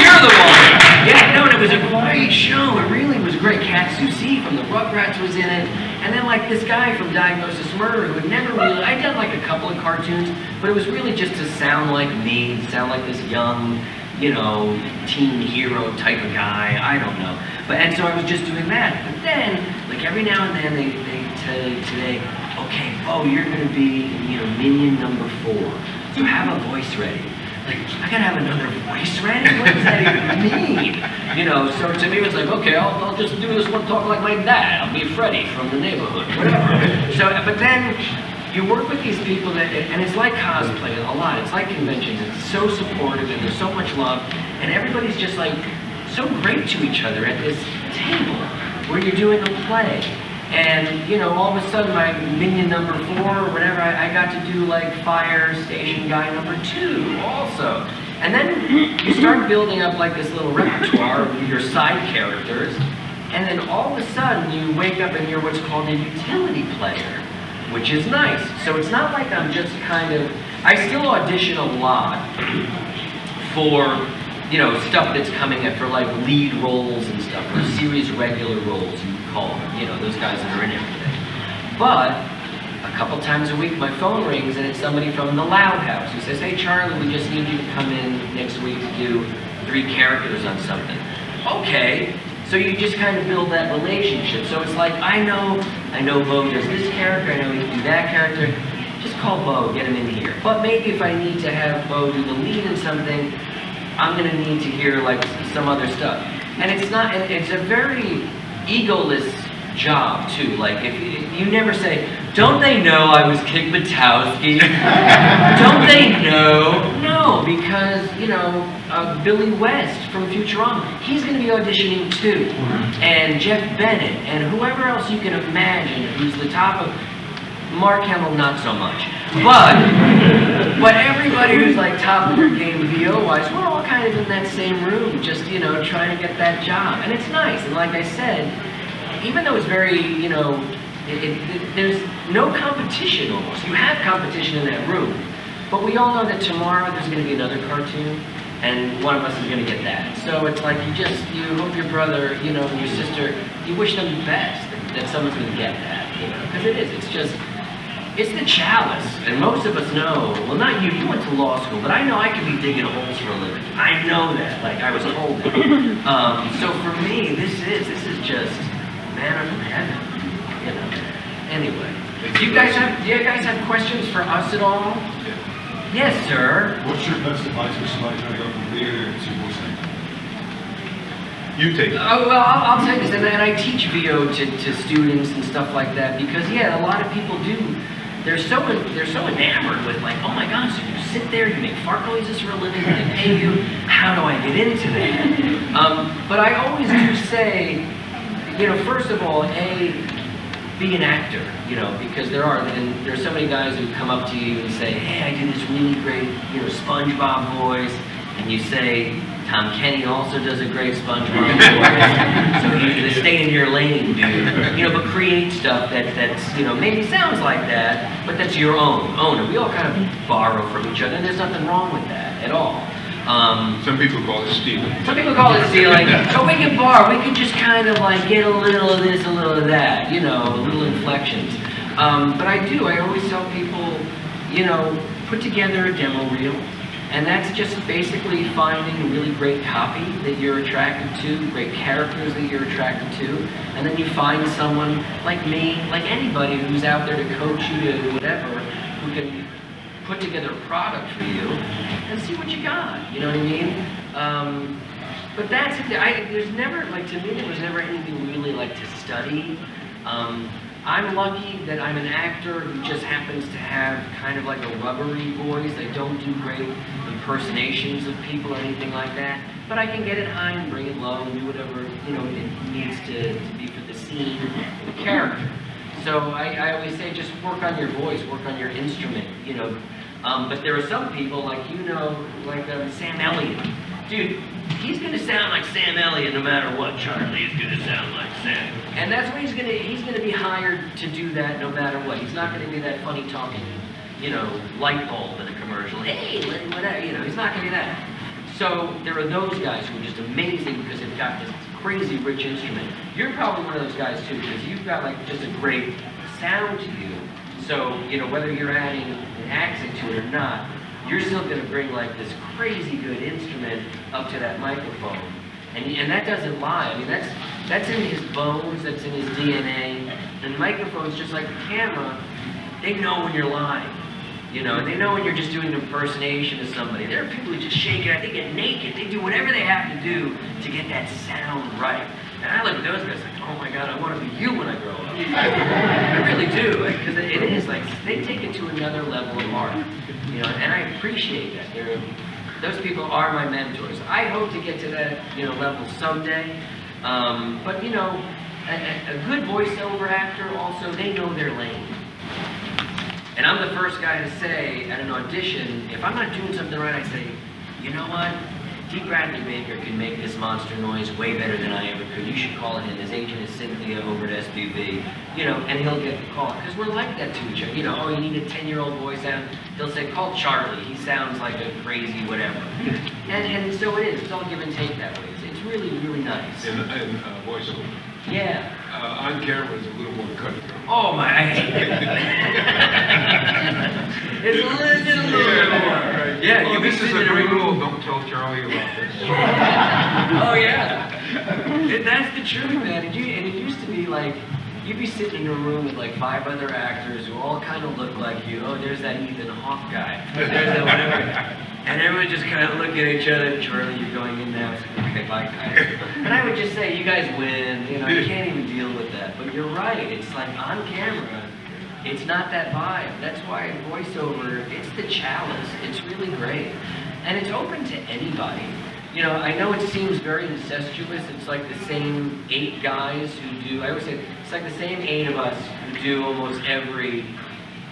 you're the one. Yeah, no, and it was a great show. It really was great. Kat Susi from the Rugrats was in it. And then like this guy from Diagnosis Murder who had never really, I'd done like a couple of cartoons, but it was really just to sound like me, sound like this young, you know, teen hero type of guy. I don't know. And so I was just doing that. But then, like every now and then they tell you today, "Okay, Beau, you're going to be, you know, minion number 4. So have a voice ready." Like, I gotta have another voice ready? What does that even mean? You know, so to me it was like, okay, I'll just do this one, talk like my dad. I'll be Freddie from the neighborhood, whatever. So, but then you work with these people that, and it's like cosplay a lot. It's like conventions. It's so supportive and there's so much love, and everybody's just like so great to each other at this table where you're doing a play. And, you know, all of a sudden, my minion number 4 or whatever, I got to do, like, fire station guy number 2 also. And then you start building up, like, this little repertoire of your side characters. And then all of a sudden, you wake up and you're what's called a utility player, which is nice. So it's not like I'm just kind of... I still audition a lot for, you know, stuff that's coming in for, like, lead roles and stuff, or series regular roles. Call them, you know, those guys that are in everything. But a couple times a week my phone rings and it's somebody from the Loud House who says, "Hey Charlie, we just need you to come in next week to do 3 characters on something." okay. So you just kind of build that relationship. So it's like, I know Beau does this character, I know he can do that character. Just call Beau, get him in here. But maybe if I need to have Beau do the lead in something, I'm gonna need to hear like some other stuff. And it's a very egoless job too. Like if you never say, don't they know I was Kick Butowski? Don't they know? No, because Billy West from Futurama, he's going to be auditioning too, and Jeff Bennett, and whoever else you can imagine who's the top of. Mark Hamill, not so much, but everybody who's like top of their game VO-wise, we're all kind of in that same room, just trying to get that job, and it's nice. And like I said, even though it's very, there's no competition almost. You have competition in that room, but we all know that tomorrow there's going to be another cartoon, and one of us is going to get that. So it's like you hope your brother, and your sister, you wish them the best, that someone's going to get that, because it's the chalice, and most of us know, well not you went to law school, but I know I could be digging holes for a living. I know that, like I was told that. So for me, this is just manna from heaven, Anyway, do you guys have questions for us at all? Yes, sir. What's your best advice for somebody trying to go from theater to voice acting? You take it. Oh, well, I'll tell you this, and I teach VO to students and stuff like that, because yeah, a lot of people do. They're so enamored with like, oh my God, so you sit there, you make fart noises for a living, and they pay you. How do I get into that? But I always do say, first of all, be an actor, because there's so many guys who come up to you and say, hey, I do this really great, SpongeBob voice, and you say, Tom Kenny also does a great SpongeBob voice, so you stay in your lane, dude. But create stuff that's maybe sounds like that, but that's your own. And we all kind of borrow from each other, and there's nothing wrong with that at all. Some people call it stealing. Some people call it stealing. So we can borrow. We can just kind of like get a little of this, a little of that, little inflections. But I always tell people, put together a demo reel. And that's just basically finding a really great copy that you're attracted to, great characters that you're attracted to, and then you find someone like me, like anybody who's out there to coach you to whatever, who can put together a product for you and see what you got. You know what I mean? But that's it. There's never, like, to me, there was never anything really like to study. I'm lucky that I'm an actor who just happens to have kind of like a rubbery voice. I don't do great impersonations of people or anything like that, but I can get it high and bring it low and do whatever it needs to be for the scene, the character. So I always say, just work on your voice, work on your instrument, But there are some people like Sam Elliott. Dude, he's gonna sound like Sam Elliott no matter what. Charlie's gonna sound like Sam. And that's what he's gonna be hired to do that no matter what. He's not gonna be that funny talking, light bulb in a commercial. Hey, whatever, he's not gonna be that. So there are those guys who are just amazing because they've got this crazy rich instrument. You're probably one of those guys too, because you've got like just a great sound to you. So, whether you're adding an accent to it or not, you're still going to bring like this crazy good instrument up to that microphone. And that doesn't lie. I mean, that's in his bones, that's in his DNA. And microphones, just like a camera, they know when you're lying. And they know when you're just doing an impersonation of somebody. There are people who just shake it, they get naked, they do whatever they have to do to get that sound right. And I look at those guys like, oh my God, I want to be you when I grow up. I really do, because it is like, they take it to another level of art. And I appreciate that. Those people are my mentors. I hope to get to that, level someday. But a good voiceover actor also, they know their lane. And I'm the first guy to say at an audition, if I'm not doing something right, I say, you know what? D. Bradley Baker can make this monster noise way better than I ever could. You should call it in. His agent is Cynthia over at SBV, and he'll get the call. Because we're like that to each other. Oh, you need a 10-year-old boy sound. He'll say, call Charlie. He sounds like a crazy whatever. And so it is. It's all give and take that way. It's really, really nice. And voiceover. Yeah. On camera is a little more cutting. Oh my, I hate it. It's a little bit more. Yeah, this is a great rule. Don't tell Charlie about this. Oh yeah. That's the truth, man. And it used to be like, you'd be sitting in a room with like 5 other actors who all kind of look like you. Oh, there's that Ethan Hawke guy. There's that whatever. And everyone just kind of look at each other. Charlie, you're going in now. It's like, okay, bye, guys. And I would just say, you guys win. You know, you can't even deal with that. But you're right. It's like on camera, it's not that vibe. That's why in voiceover, it's the chalice. It's really great. And it's open to anybody. You know, I know it seems very incestuous. It's like the same 8 guys who do, I always say, it's like the same 8 of us who do almost every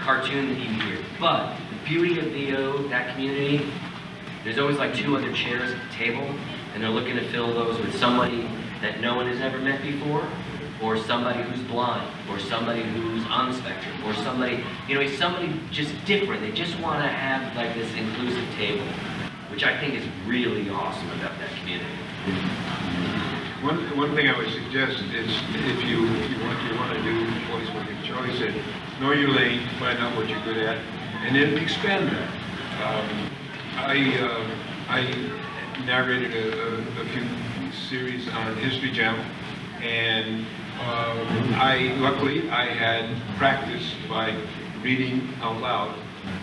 cartoon that you hear. But the beauty of VO, that community, there's always like 2 other chairs at the table, and they're looking to fill those with somebody that no one has ever met before, or somebody who's blind, or somebody who's on the spectrum, or somebody, you know, somebody just different. They just want to have like this inclusive table, which I think is really awesome about that community. One thing I would suggest is if you want to do voice work, like Charlie said, know your lane, find out what you're good at, and then expand that. I narrated a few series on History Channel, and luckily I had practice by reading out loud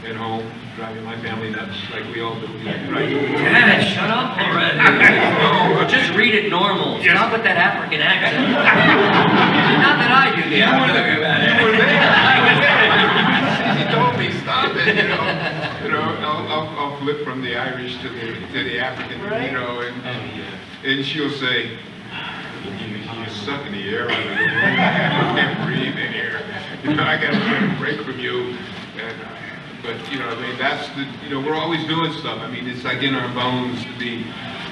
at home, driving my family nuts like we all do. Right? Dad, shut up already. No, just read it normal. Yes. Stop with that African accent. Not that I do the African accent. You were there. He told me, stop it. You know, I'll flip from the Irish to the African. Right. You know, and she'll say, "You're sucking the air out of me. I can't breathe in here. You know, I got to take a break from you." But, you know, I mean, that's the, you know, we're always doing stuff. I mean, it's like in our bones to be,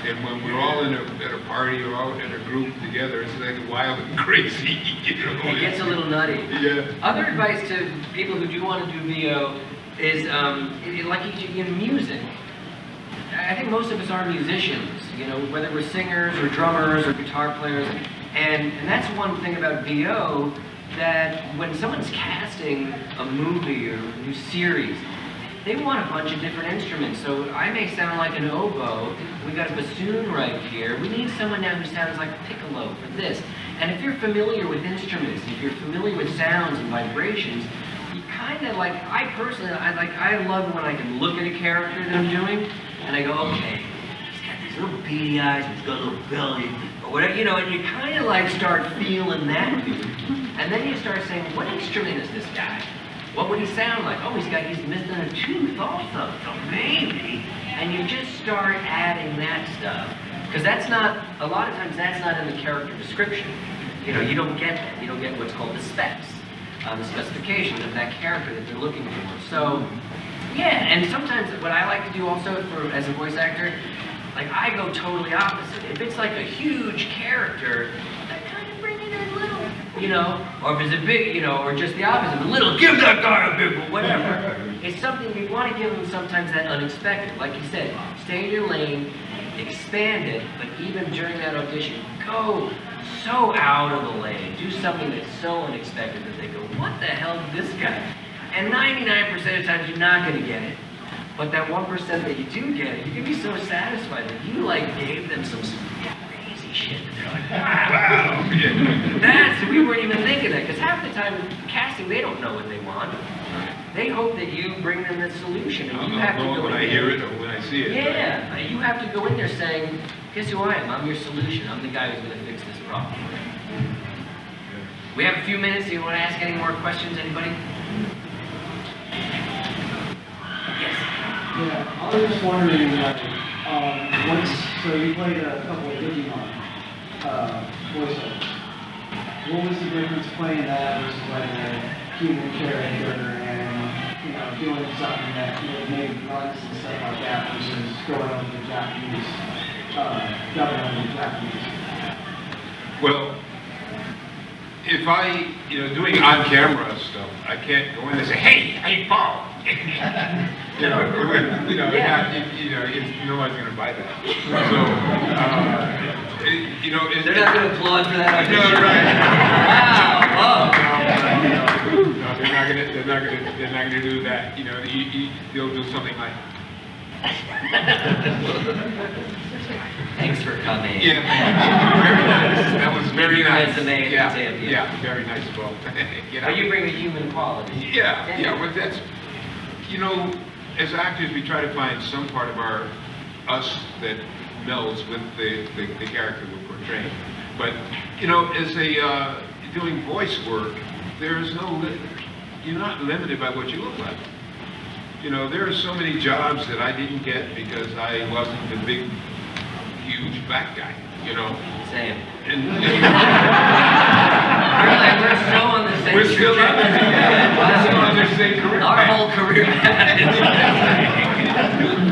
and when we're all at a party or all in a group together, it's like wild and crazy, you know. It gets a little nutty. Yeah. Other advice to people who do want to do VO is, like in music. I think most of us are musicians, you know, whether we're singers or drummers or guitar players. And that's one thing about VO, that when someone's casting a movie or a new series, they want a bunch of different instruments. So I may sound like an oboe. We got a bassoon right here. We need someone now who sounds like a piccolo for this. And if you're familiar with instruments, if you're familiar with sounds and vibrations, you kind of like, I personally, I love when I can look at a character that I'm doing, and I go, okay, he's got these little beady eyes, and he's got a little belly, or whatever, you know, and you kind of like start feeling that dude. And then you start saying, what instrument is this guy? What would he sound like? Oh, he's missing a tooth also, so maybe. And you just start adding that stuff. Because that's not, a lot of times that's not in the character description. You know, you don't get that. You don't get what's called the specs, the specifications of that character that they're looking for. So, yeah, and sometimes what I like to do also as a voice actor, like I go totally opposite. If it's like a huge character, I kind of bring it in a little, you know, or if it's a big, you know, or just the opposite, a little, give that guy a big one, whatever. It's something you want to give them sometimes that unexpected. Like you said, stay in your lane, expand it, but even during that audition, go so out of the lane. Do something that's so unexpected that they go, what the hell did this guy? And 99% of the times you're not going to get it. But that 1% that you do get it, you can be so satisfied that you like gave them some crazy shit. And they're like, wow. That's, we weren't even thinking that. Because half the time casting, they don't know what they want. They hope that you bring them the solution. And you have to go when I hear it or when I see it. Yeah, right? You have to go in there saying, guess who I am? I'm your solution. I'm the guy who's going to fix this problem. We have a few minutes. Do you want to ask any more questions, anybody? Yes. Yeah, I was just wondering, so you played a couple of Digimon voiceovers. What was the difference playing that versus like a human character and, you know, doing something that, you know, maybe runs and stuff like that versus going over the Japanese, dubbing over the Japanese? Well, if I, you know, doing on-camera stuff, I can't go in and say, hey, Paul. You know, no one's going to buy that. So, you know, They're not going to applaud for that audition. No, right. Wow. No, they're not going to do that. You know, they'll do something like. Thanks for coming. Yeah. That was very nice. Resume and Yeah, tip, yeah. yeah, very nice, Beau. You know? But you bring the human quality. Yeah, yeah, but that's, you know, as actors, we try to find some part of us that melds with the character we're portraying. But, you know, as doing voice work, there's no, you're not limited by what you look like. You know, there are so many jobs that I didn't get because I wasn't the big, huge fat guy, you know. Same. And We're so on the same we're still on the same career Our path. whole career path is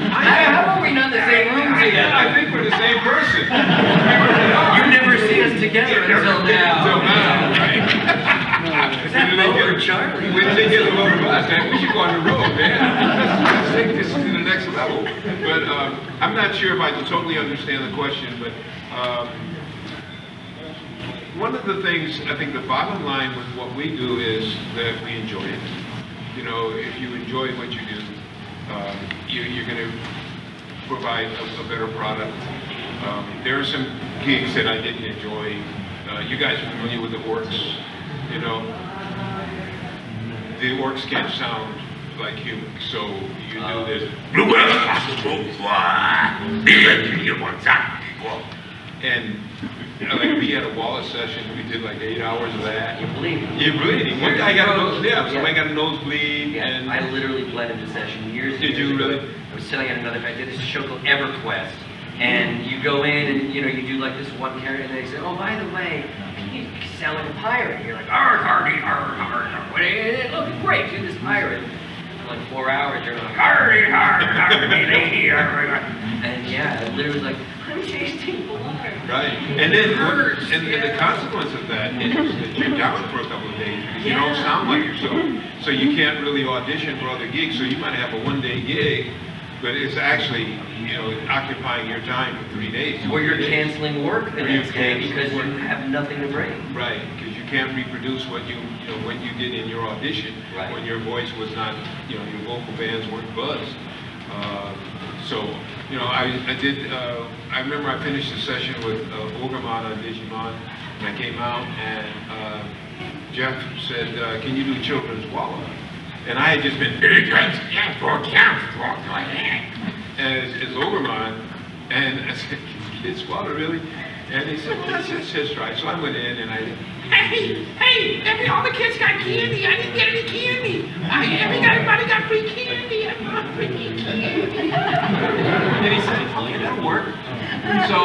How are we not in the same room together? I think we're the same person. You never see us together until now. Until now, right? Is that Beau or Charlie? We take it a little bus, man. We should go on the road, man. Let's take this to the next level. But I'm not sure if I totally understand the question, but one of the things, I think the bottom line with what we do is that we enjoy it. You know, if you enjoy what you do, you're going to provide a better product. There are some gigs that I didn't enjoy. You guys are familiar with the orcs, you know. The orcs can't sound like humans, so you do this. And like we had a Wallace session, we did like 8 hours of that. You believe me? You're bleeding. One guy got a nose, somebody got a nosebleed. Yeah, And I literally bled into session years Did you ago. really? I was sitting at another, I did this show called EverQuest, and you go in and, you know, you do like this one character, and they say, oh, by the way, you sound like a pirate. And you're like, arr, hardy, arr, arr, arr. And it looked great, do this pirate. For like 4 hours, you're like, arr, arr, arr, lady, arr, arr. And yeah, it literally was like, I'm tasting blood. Right. And then and the consequence of that is that you're down for a couple of days because you don't sound like yourself. So you can't really audition for other gigs. So you might have a one-day gig, but it's actually, you know, occupying your time for 3 days. Or you're canceling work the next day because you have nothing to bring. Right, because you can't reproduce what you know, what you did in your audition when your voice was not, you know, your vocal bands weren't buzzed. So, you know, I remember I finished the session with Ogremon on Digimon, and I came out, and Jeff said, can you do Children's Walla? And I had just been, as Ogremon, and I said, Kids Walla, really? And he said, well, that's just right. So I went in, and I hey, all the kids got candy. I didn't get any candy. Everybody got free candy. I got free candy. And he said, oh, yeah, that'll work. So,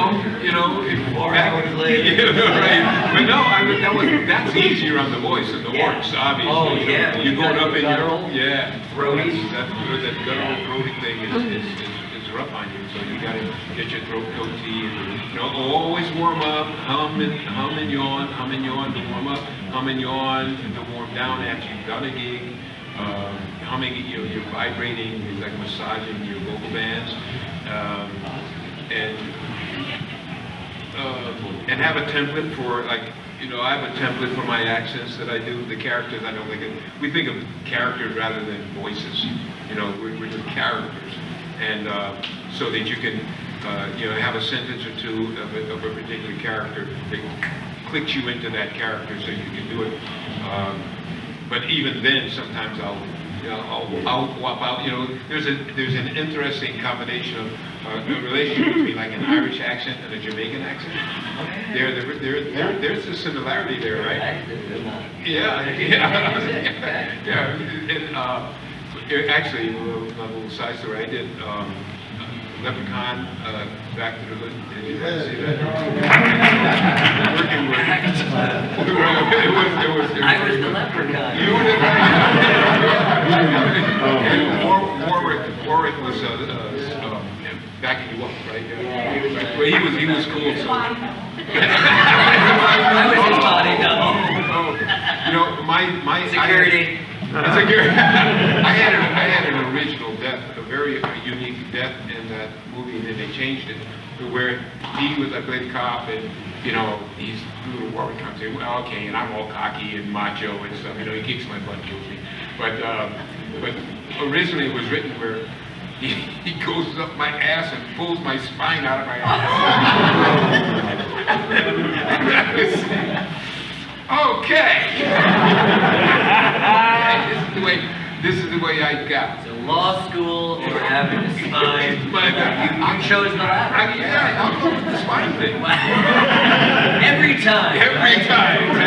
you know, 4 hours later. Yeah, right. But no, I mean, that's easier on the voice than the works, obviously. Oh, yeah. You're going up in guttural, your, throaty. that guttural throaty thing is rough on you. So you got to get your throat cozy and, you know, always warm up, hum and yawn to warm up, hum and yawn to warm down after you've done a gig. Humming, you know, you're vibrating, you're like massaging your vocal bands, and have a template for, like, you know, I have a template for my accents that I do, the characters. I don't think we think of characters rather than voices. You know, we're just characters, and so that you can, you know, have a sentence or two of a particular character that clicks you into that character, so you can do it. But even then, sometimes I'll swap out. You know, there's an interesting combination of a relationship between like an Irish accent and a Jamaican accent. There's a similarity there, right? Yeah. And actually, a little side story. I did NekoCon, Back to the Hood. Did you guys see that? Working with. I was the leprechaun. You were the Warwick was backing you up, right? Well, he was cool. So. I was his body double. You know, my Security. I had an original death, a very unique death in that movie, and then they changed it to where he was, I played cop, and you know, he's little Warwick comes in, well, okay, and I'm all cocky and macho and stuff. You know, he kicks my butt, kills me. But originally it was written where he goes up my ass and pulls my spine out of my ass. Okay. This is the way I got. So law school or having a spine? You chose the latter. Yeah, I'll go with the spine thing. Every time. Every time.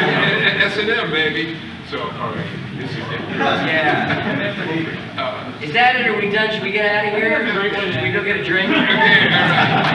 S&M, baby. So, all right. This is it. Yeah. Is that it? Are we done? Should we get out of here? Should we go get a drink? Okay, all right.